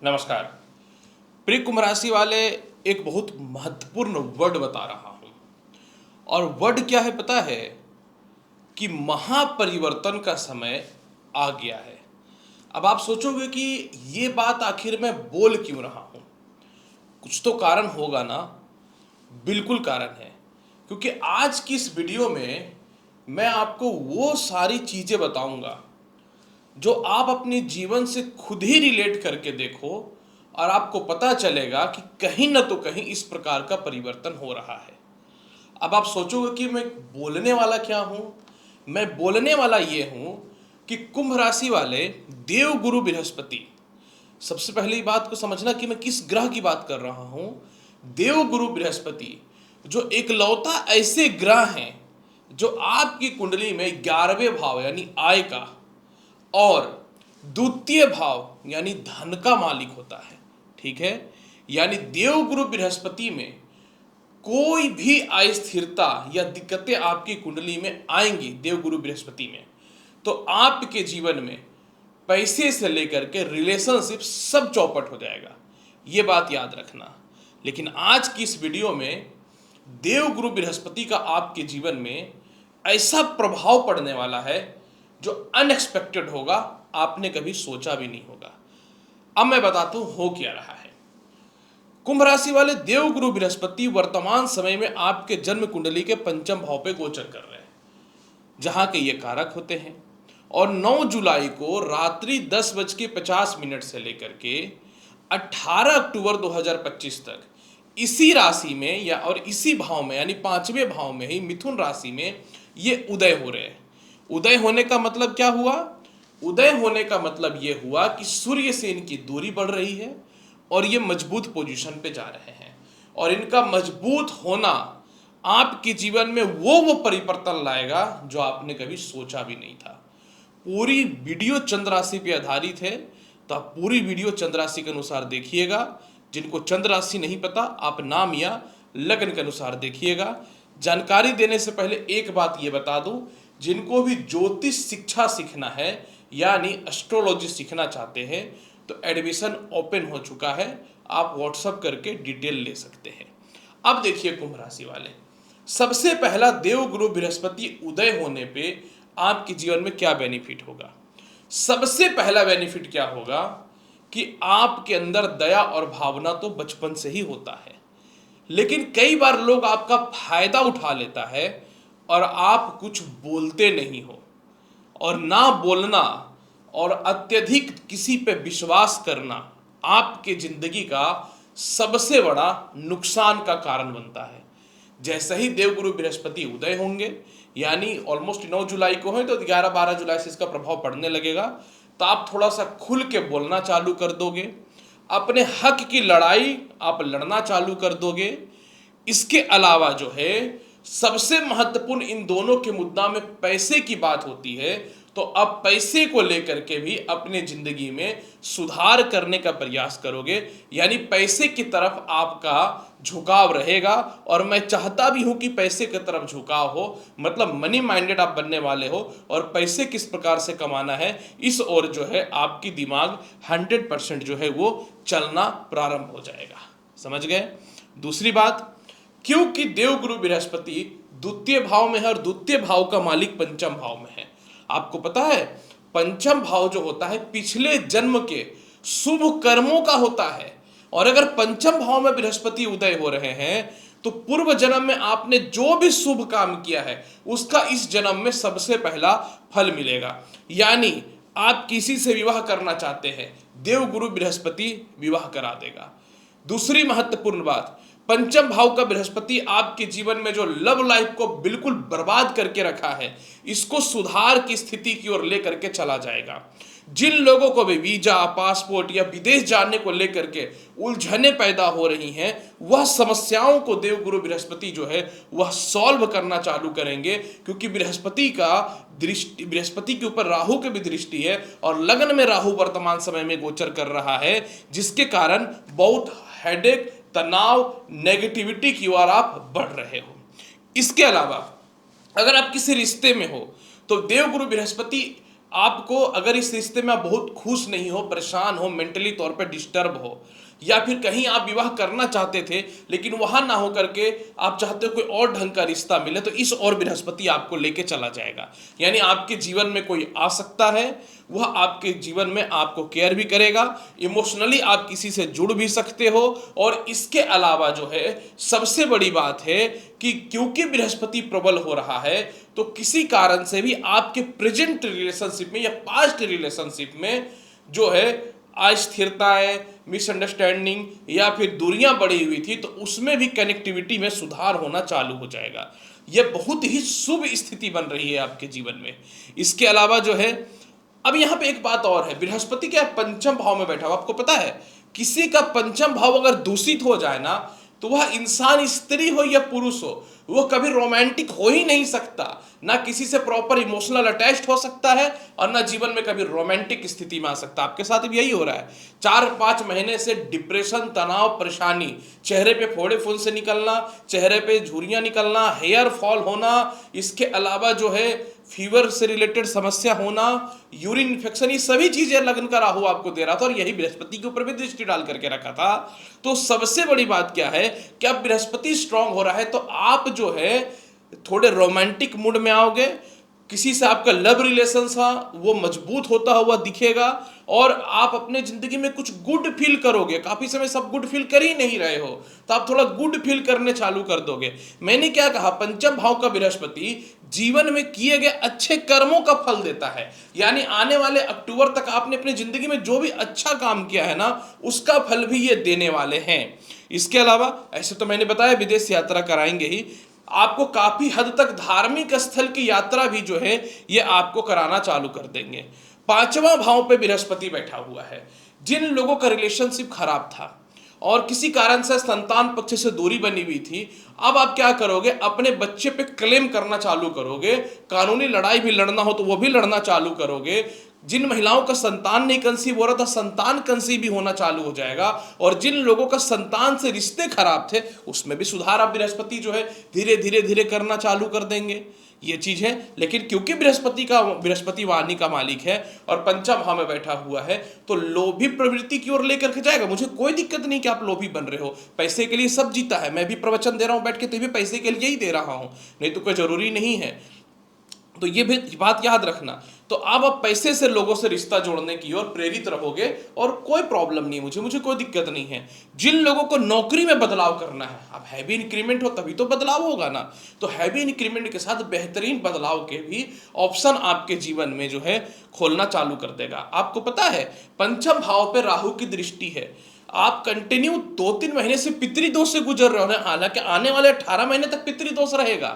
नमस्कार। प्रिय कुंभ राशि वाले, एक बहुत महत्वपूर्ण वर्ड बता रहा हूं। और वर्ड क्या है पता है? कि महापरिवर्तन का समय आ गया है। अब आप सोचोगे कि ये बात आखिर मैं बोल क्यों रहा हूं? कुछ तो कारण होगा ना। बिल्कुल कारण है, क्योंकि आज की इस वीडियो में मैं आपको वो सारी चीजें बताऊंगा जो आप अपने जीवन से खुद ही रिलेट करके देखो और आपको पता चलेगा कि कहीं ना तो कहीं इस प्रकार का परिवर्तन हो रहा है। अब आप सोचोगे कि मैं बोलने वाला क्या हूं? मैं बोलने वाला ये हूं कि कुंभ राशि वाले, देव गुरु बृहस्पति। सबसे पहली बात को समझना कि मैं किस ग्रह की बात कर रहा हूं। देव गुरु बृहस्पति जो एकलौता ऐसे ग्रह हैं जो आपकी कुंडली में 11वें भाव यानी आय का और द्वितीय भाव यानी धन का मालिक होता है। ठीक है, यानी देवगुरु बृहस्पति में कोई भी अस्थिरता या दिक्कतें आपकी कुंडली में आएंगी देवगुरु बृहस्पति में, तो आपके जीवन में पैसे से लेकर के रिलेशनशिप सब चौपट हो जाएगा। ये बात याद रखना। लेकिन आज की इस वीडियो में देवगुरु बृहस्पति का आपके जीवन में ऐसा प्रभाव पड़ने वाला है जो अनएक्सपेक्टेड होगा, आपने कभी सोचा भी नहीं होगा। अब मैं बताता हूं हो क्या रहा है। कुंभ राशि वाले, देवगुरु बृहस्पति वर्तमान समय में आपके जन्म कुंडली के पंचम भाव पे गोचर कर रहे हैं, जहां के ये कारक होते हैं। और 9 जुलाई को रात्रि 10:50 से लेकर के 18 अक्टूबर 2025 तक इसी राशि में या और इसी भाव में यानी 5वें भाव में ही मिथुन राशि में ये उदय हो रहे हैं। उदय होने का मतलब क्या हुआ? उदय होने का मतलब यह हुआ कि सूर्य से इनकी दूरी बढ़ रही है और ये मजबूत पोजीशन पे जा रहे हैं। और इनका मजबूत होना आपके जीवन में वो परिवर्तन लाएगा जो आपने कभी सोचा भी नहीं था। पूरी वीडियो चंद्र राशि पे आधारित है, तो आप पूरी वीडियो चंद्र राशि के अनुसार देखिएगा। जिनको चंद्र राशि नहीं पता, आप नाम या लग्न के अनुसार देखिएगा। जानकारी देने से पहले एक बात ये बता दूं, जिनको भी ज्योतिष शिक्षा सीखना है यानी एस्ट्रोलॉजी सीखना चाहते हैं तो एडमिशन ओपन हो चुका है। आप व्हाट्सएप करके डिटेल ले सकते हैं। अब देखिए कुंभ राशि वाले, सबसे पहला देवगुरु बृहस्पति उदय होने पे आपके जीवन में क्या बेनिफिट होगा? सबसे पहला बेनिफिट क्या होगा कि आपके अंदर दया और भावना तो बचपन से ही होता है, लेकिन कई बार लोग आपका फायदा उठा लेता है और आप कुछ बोलते नहीं हो। और ना बोलना और अत्यधिक किसी पे विश्वास करना आपके जिंदगी का सबसे बड़ा नुकसान का कारण बनता है। जैसे ही देवगुरु बृहस्पति उदय होंगे, यानी ऑलमोस्ट 9 जुलाई को है, तो 11-12 जुलाई से इसका प्रभाव पड़ने लगेगा। तो आप थोड़ा सा खुल के बोलना चालू कर दोगे, अपने हक की लड़ाई आप लड़ना चालू कर दोगे। इसके अलावा जो है सबसे महत्वपूर्ण इन दोनों के मुद्दा में पैसे की बात होती है, तो अब पैसे को लेकर के भी अपने जिंदगी में सुधार करने का प्रयास करोगे, यानी पैसे की तरफ आपका झुकाव रहेगा। और मैं चाहता भी हूं कि पैसे की तरफ झुकाव हो, मतलब मनी माइंडेड आप बनने वाले हो और पैसे किस प्रकार से कमाना है इस ओर जो है आपकी दिमाग 100% जो है वो चलना प्रारंभ हो जाएगा। समझ गए? दूसरी बात, क्योंकि देवगुरु बृहस्पति द्वितीय भाव में है और द्वितीय भाव का मालिक पंचम भाव में है। आपको पता है पंचम भाव जो होता है पिछले जन्म के शुभ कर्मों का होता है। और अगर पंचम भाव में बृहस्पति उदय हो रहे हैं तो पूर्व जन्म में आपने जो भी शुभ काम किया है उसका इस जन्म में सबसे पहला फल मिलेगा। यानी आप किसी से विवाह करना चाहते हैं, देवगुरु बृहस्पति विवाह करा देगा। दूसरी महत्वपूर्ण बात, पंचम भाव का बृहस्पति आपके जीवन में जो लव लाइफ को बिल्कुल बर्बाद करके रखा है, इसको सुधार की स्थिति की ओर लेकर के चला जाएगा। जिन लोगों को भी वीजा, पासपोर्ट या विदेश जाने को लेकर के उलझने पैदा हो रही हैं, वह समस्याओं को देवगुरु बृहस्पति जो है वह सॉल्व करना चालू करेंगे। क्योंकि बृहस्पति के ऊपर राहु की भी दृष्टि है और लग्न में राहु वर्तमान समय में गोचर कर रहा है, जिसके कारण बहुत हेडेक, तनाव, नेगेटिविटी की ओर आप बढ़ रहे हो। इसके अलावा अगर आप किसी रिश्ते में हो तो देवगुरु बृहस्पति आपको अगर इस रिश्ते में आप बहुत खुश नहीं हो, परेशान हो, मेंटली तौर पे डिस्टर्ब हो, या फिर कहीं आप विवाह करना चाहते थे लेकिन वहां ना हो करके आप चाहते हो कोई और ढंग का रिश्ता मिले, तो इस और बृहस्पति आपको लेके चला जाएगा। यानी आपके जीवन में कोई आ सकता है, वह आपके जीवन में आपको केयर भी करेगा, इमोशनली आप किसी से जुड़ भी सकते हो। और इसके अलावा जो है सबसे बड़ी बात है कि क्योंकि बृहस्पति प्रबल हो रहा है, तो किसी कारण से भी आपके प्रेजेंट रिलेशनशिप में या पास्ट रिलेशनशिप में जो है अस्थिरताएं, मिसअंडरस्टैंडिंग या फिर दूरियां बढ़ी हुई थी, तो उसमें भी कनेक्टिविटी में सुधार होना चालू हो जाएगा। यह बहुत ही शुभ स्थिति बन रही है आपके जीवन में। इसके अलावा जो है, अब यहां पे एक बात और है, बृहस्पति क्या पंचम भाव में बैठा हुआ, आपको पता है किसी का पंचम भाव अगर दूषित हो जाए ना, तो वह इंसान स्त्री हो या पुरुष हो, वो कभी रोमांटिक हो ही नहीं सकता, ना किसी से प्रॉपर इमोशनल अटैच्ड हो सकता है, और ना जीवन में कभी रोमांटिक स्थिति में आ सकता। आपके साथ भी यही हो रहा है। 4-5 महीने से डिप्रेशन, तनाव, परेशानी, चेहरे पे फोड़े फूल से निकलना, चेहरे पे झुर्रियां निकलना, हेयर फॉल होना, इसके अलावा जो है फीवर से रिलेटेड समस्या होना, यूरिन इन्फेक्शन, ये सभी चीजें लगन का राहु आपको दे रहा था, और यही बृहस्पति के ऊपर भी दृष्टि डाल करके रखा था। तो सबसे बड़ी बात क्या है कि अब बृहस्पति स्ट्रांग हो रहा है, तो आप जो है थोड़े रोमांटिक मूड में आओगे, किसी से आपका लव रिलेशन था वो मजबूत होता हुआ दिखेगा, और आप अपने जिंदगी में कुछ गुड फील करोगे। काफी समय सब गुड फील कर ही नहीं रहे हो, तो आप थोड़ा गुड फील करने चालू कर दोगे। मैंने क्या कहा, पंचम भाव का बृहस्पति जीवन में किए गए अच्छे कर्मों का फल देता है। यानी आने वाले अक्टूबर तक आपने अपनी जिंदगी में जो भी अच्छा काम किया है ना, उसका फल भी ये देने वाले हैं। इसके अलावा ऐसे तो मैंने बताया विदेश यात्रा कराएंगे ही, आपको काफी हद तक धार्मिक स्थल की यात्रा भी जो है ये आपको कराना चालू कर देंगे। 5वां भाव पे बृहस्पति बैठा हुआ है। जिन लोगों का रिलेशनशिप खराब था और किसी कारण से संतान पक्ष से दूरी बनी हुई थी, अब आप क्या करोगे, अपने बच्चे पे क्लेम करना चालू करोगे, कानूनी लड़ाई भी लड़ना हो तो वो भी लड़ना चालू करोगे। जिन महिलाओं का संतान नहीं कंसीव हो रहा था, संतान कंसीव भी होना चालू हो जाएगा, और जिन लोगों का संतान से रिश्ते खराब थे उसमें भी सुधार आप बृहस्पति जो है धीरे धीरे धीरे करना चालू कर देंगे। ये चीज है। लेकिन क्योंकि बृहस्पति वाणी का मालिक है और पंचम भाव में बैठा हुआ है, तो लोभी प्रवृत्ति की ओर लेकर के जाएगा। मुझे कोई दिक्कत नहीं कि आप लोभी बन रहे हो, पैसे के लिए सब जीता है। मैं भी प्रवचन दे रहा हूं बैठ के, तो भी पैसे के लिए ही दे रहा हूं, नहीं तो कोई जरूरी नहीं है। तो ये भी बात याद रखना। तो अब आप पैसे से लोगों से रिश्ता जोड़ने की ओर प्रेरित रहोगे, और कोई प्रॉब्लम नहीं, मुझे कोई दिक्कत नहीं है। जिन लोगों को नौकरी में बदलाव करना है, अब हैवी इंक्रीमेंट हो तभी तो बदलाव होगा ना, तो हैवी इंक्रीमेंट के साथ बेहतरीन बदलाव के भी ऑप्शन आपके जीवन में जो है खोलना चालू कर देगा। आपको पता है पंचम भाव पे राहु की दृष्टि है, आप कंटिन्यू 2-3 महीने से पितृदोष से गुजर रहे हो, हालांकि आने वाले 18 महीने तक पितृदोष रहेगा,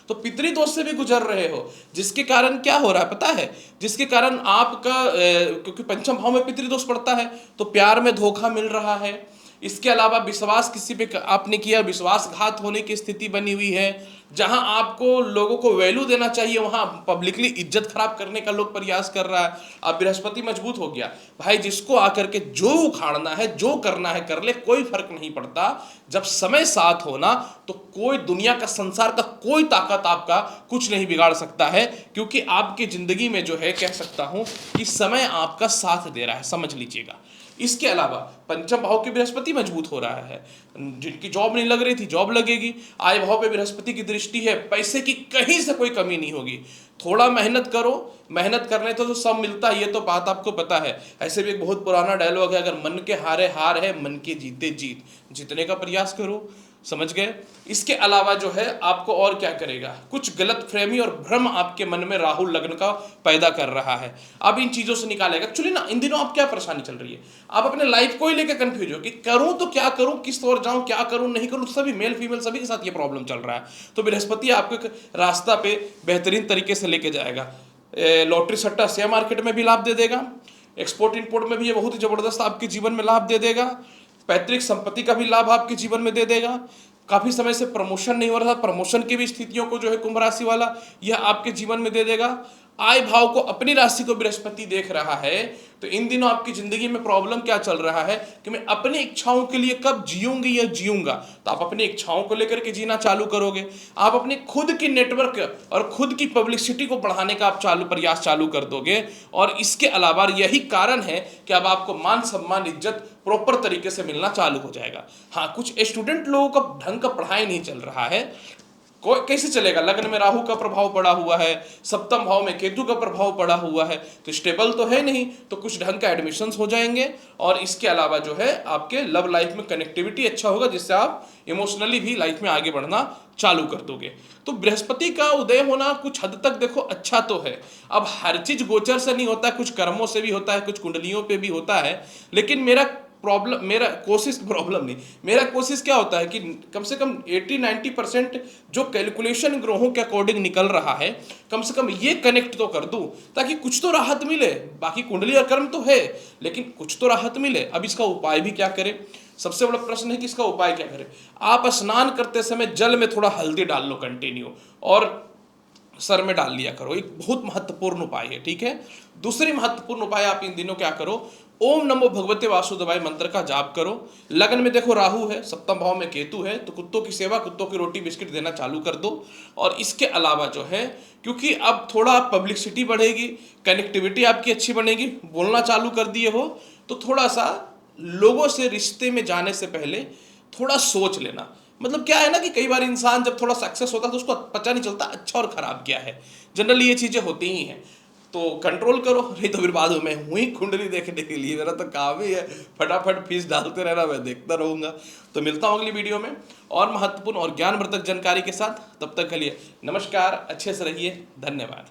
तो पितृदोष से भी गुजर रहे हो, जिसके कारण क्या हो रहा है पता है, जिसके कारण आपका क्योंकि पंचम भाव में पितृदोष पड़ता है, तो प्यार में धोखा मिल रहा है। इसके अलावा विश्वास किसी पे आपने किया, विश्वासघात होने की स्थिति बनी हुई है। जहां आपको लोगों को वैल्यू देना चाहिए, वहां पब्लिकली इज्जत खराब करने का लोग प्रयास कर रहा है। अब बृहस्पति मजबूत हो गया भाई, जिसको आकर के जो उखाड़ना है, जो करना है कर ले, कोई फर्क नहीं पड़ता। जब समय साथ होना, तो कोई दुनिया का, संसार का कोई ताकत आपका कुछ नहीं बिगाड़ सकता है, क्योंकि आपकी जिंदगी में जो है कह सकता हूं कि समय आपका साथ दे रहा है, समझ लीजिएगा। इसके अलावा पंचम भाव के बृहस्पति मजबूत हो रहा है, जिनकी जॉब नहीं लग रही थी जॉब लगेगी। आय भाव पे बृहस्पति की दृष्टि है, पैसे की कहीं से कोई कमी नहीं होगी। थोड़ा मेहनत करो, मेहनत करने तो सब मिलता है, ये तो बात आपको पता है। ऐसे भी एक बहुत पुराना डायलॉग है, अगर मन के हारे हार है, मन के जीते जीत, जीतने का प्रयास करो, समझ गए। इसके अलावा जो है आपको और क्या करेगा, कुछ गलत फहमी और भ्रम आपके मन में राहु लग्न का पैदा कर रहा है, अब इन चीजों से निकालेगा। एक्चुअली ना इन दिनों आप क्या परेशानी चल रही है, आप अपने लाइफ को ही लेकर कंफ्यूज हो कि करूं तो क्या करूं, किस ओर जाऊं, क्या करूं नहीं करूं। सभी मेल फीमेल सभी के साथ ये प्रॉब्लम चल रहा है। तो बृहस्पति आपको एक रास्ता पे बेहतरीन तरीके से लेके जाएगा। लॉटरी सट्टा शेयर मार्केट में भी लाभ दे देगा, एक्सपोर्ट इंपोर्ट में भी ये बहुत ही जबरदस्त आपके जीवन में लाभ दे देगा, पैतृक संपत्ति का भी लाभ आपके जीवन में दे देगा। काफी समय से प्रमोशन नहीं हो रहा था, प्रमोशन की भी स्थितियों को जो है कुंभ राशि वाला यह आपके जीवन में दे देगा। आय भाव को अपनी राशि को बृहस्पति देख रहा है, तो इन दिनों आपकी जिंदगी में प्रॉब्लम क्या चल रहा है कि मैं अपनी इच्छाओं के लिए कब जीऊंगी या जीऊंगा। तो आप अपनी इच्छाओं को लेकर के जीना चालू करोगे, आप अपने खुद की नेटवर्क और खुद की पब्लिसिटी को बढ़ाने का आप प्रयास चालू कर दोगे। और इसके अलावा यही कारण है कि अब आपको मान सम्मान इज्जत प्रॉपर तरीके से मिलना चालू हो जाएगा। हाँ, कुछ स्टूडेंट लोगों का ढंग का पढ़ाई नहीं चल रहा है, कैसे चलेगा? लग्न में राहु का प्रभाव पड़ा हुआ है, सप्तम भाव में केतु का प्रभाव पड़ा हुआ है, तो स्टेबल तो है नहीं, तो कुछ ढंग का एडमिशन्स हो जाएंगे। और इसके अलावा जो है आपके लव लाइफ में कनेक्टिविटी अच्छा होगा, जिससे आप इमोशनली भी लाइफ में आगे बढ़ना चालू कर दोगे। तो बृहस्पति का उदय होना कुछ हद तक देखो अच्छा तो है। अब हर चीज गोचर से नहीं होता, कुछ कर्मों से भी होता है, कुछ कुंडलियों पे भी होता है। लेकिन मेरा कोशिश क्या होता है कि कम से कम 80-90% जो कैलकुलेशन ग्रहों के अकॉर्डिंग निकल रहा है, कम से कम ये कनेक्ट तो कर दूं ताकि कुछ तो राहत मिले। बाकी कुंडली और कर्म तो है, लेकिन कुछ तो राहत मिले। अब इसका उपाय भी क्या करें? सबसे बड़ा प्रश्न है कि इसका उपाय क्या करें। आप स्नान करते समय जल में थोड़ा हल्दी डाल लो कंटिन्यू, और सर में डाल लिया करो। एक बहुत महत्वपूर्ण उपाय है, ठीक है। दूसरी महत्वपूर्ण उपाय आप इन दिनों क्या करो, ओम नमो भगवते वासुदेवाय मंत्र का जाप करो। लगन में देखो राहु है, सप्तम भाव में केतु है, तो कुत्तों की सेवा, कुत्तों की रोटी बिस्किट देना चालू कर दो। और इसके अलावा जो है, क्योंकि अब थोड़ा पब्लिसिटी बढ़ेगी, कनेक्टिविटी आपकी अच्छी बनेगी, बोलना चालू कर दिए हो, तो थोड़ा सा लोगों से रिश्ते में जाने से पहले थोड़ा सोच लेना। मतलब क्या है ना कि कई बार इंसान जब थोड़ा सक्सेस होता है तो उसको पता नहीं चलता अच्छा और खराब क्या है। जनरली ये चीजें होती ही हैं, तो कंट्रोल करो, नहीं तो फिर बाद में मैं हुई कुंडली देखने के लिए, मेरा तो काम ही है फटाफट फीस डालते रहना, मैं देखता रहूंगा। तो मिलता हूँ अगली वीडियो में और महत्वपूर्ण और ज्ञानवर्धक जानकारी के साथ। तब तक के लिए नमस्कार, अच्छे से रहिए, धन्यवाद।